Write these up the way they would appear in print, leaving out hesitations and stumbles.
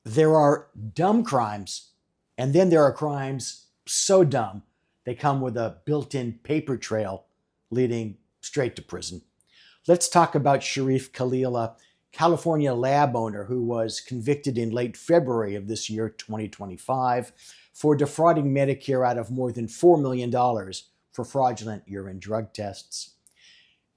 There are dumb crimes, and then there are crimes so dumb they come with a built in paper trail leading straight to prison. Let's talk about Sharif Khalil, a California lab owner who was convicted in late February of this year, 2025, for defrauding Medicare out of more than $4 million for fraudulent urine drug tests.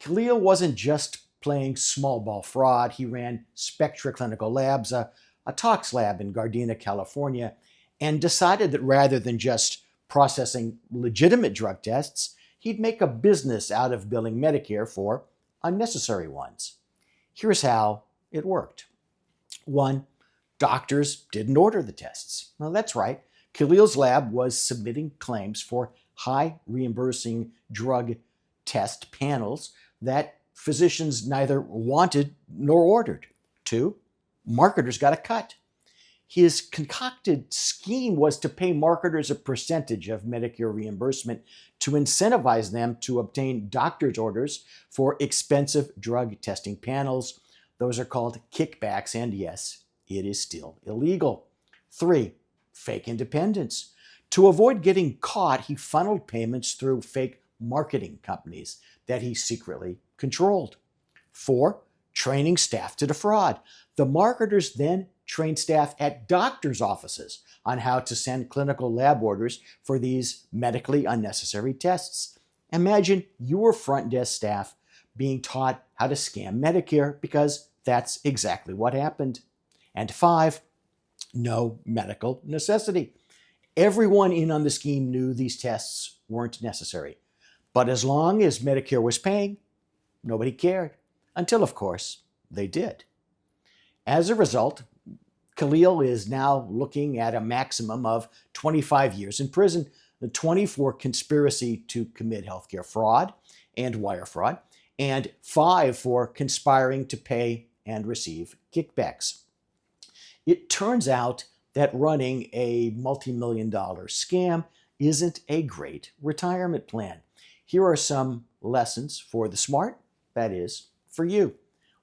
Khalil wasn't just playing small ball fraud. He ran Spectra Clinical Labs, a tox lab in Gardena, California, and decided that rather than just processing legitimate drug tests, he'd make a business out of billing Medicare for unnecessary ones. Here's how it worked. One, doctors didn't order the tests. Well, that's right. Khalil's lab was submitting claims for high reimbursing drug test panels that physicians neither wanted nor ordered. Two, marketers got a cut. His concocted scheme was to pay marketers a percentage of Medicare reimbursement to incentivize them to obtain doctor's orders for expensive drug testing panels. Those are called kickbacks, and yes, it is still illegal. Three, fake independence. To avoid getting caught, he funneled payments through fake marketing companies that he secretly controlled. Four, training staff to defraud. The marketers then trained staff at doctors' offices on how to send clinical lab orders for these medically unnecessary tests. Imagine your front desk staff being taught how to scam Medicare, because that's exactly what happened. And five, no medical necessity. Everyone in on the scheme knew these tests weren't necessary. But as long as Medicare was paying, nobody cared. Until, of course, they did. As a result, Khalil is now looking at a maximum of 25 years in prison, 20 for conspiracy to commit healthcare fraud and wire fraud, and 5 for conspiring to pay and receive kickbacks. It turns out that running a multi-million-dollar scam isn't a great retirement plan. Here are some lessons for the smart, that is, for you.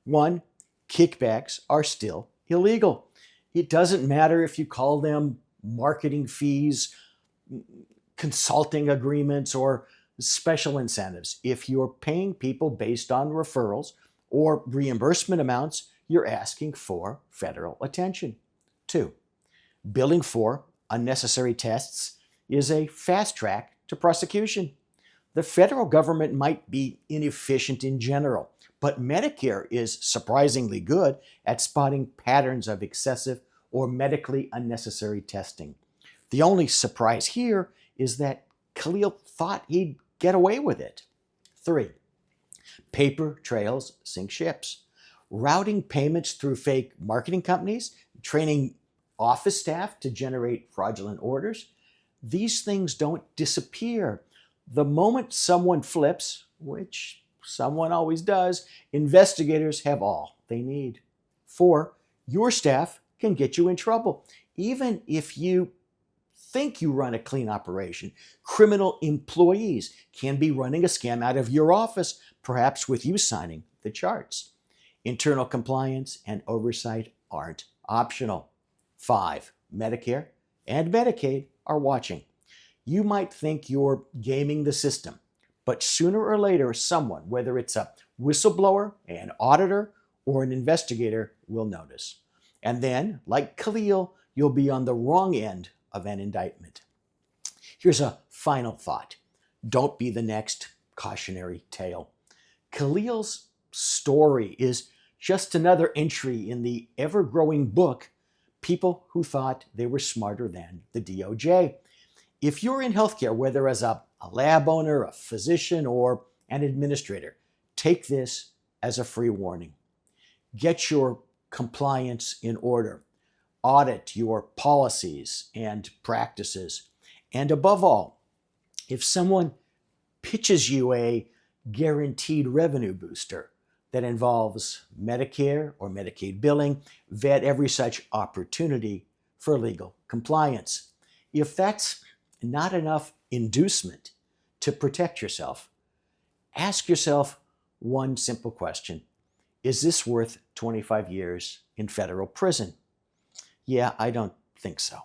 1, kickbacks are still illegal. It doesn't matter if you call them marketing fees, consulting agreements, or special incentives. If you're paying people based on referrals or reimbursement amounts, you're asking for federal attention. 2, billing for unnecessary tests is a fast track to prosecution. The federal government might be inefficient in general, but Medicare is surprisingly good at spotting patterns of excessive or medically unnecessary testing. The only surprise here is that Khalil thought he'd get away with it. 3, paper trails sink ships. Routing payments through fake marketing companies, training office staff to generate fraudulent orders, these things don't disappear. The moment someone flips, which someone always does, investigators have all they need. 4, your staff can get you in trouble. Even if you think you run a clean operation, criminal employees can be running a scam out of your office, perhaps with you signing the charts. Internal compliance and oversight aren't optional. 5, Medicare and Medicaid are watching. You might think you're gaming the system, but sooner or later, someone, whether it's a whistleblower, an auditor, or an investigator, will notice. And then, like Khalil, you'll be on the wrong end of an indictment. Here's a final thought. Don't be the next cautionary tale. Khalil's story is just another entry in the ever-growing book, People Who Thought They Were Smarter Than the DOJ. If you're in healthcare, whether as a lab owner, a physician, or an administrator, take this as a free warning. Get your compliance in order. Audit your policies and practices. And above all, if someone pitches you a guaranteed revenue booster that involves Medicare or Medicaid billing, vet every such opportunity for legal compliance. If that's not enough inducement to protect yourself. Ask yourself one simple question. Is this worth 25 years in federal prison? Yeah, I don't think so.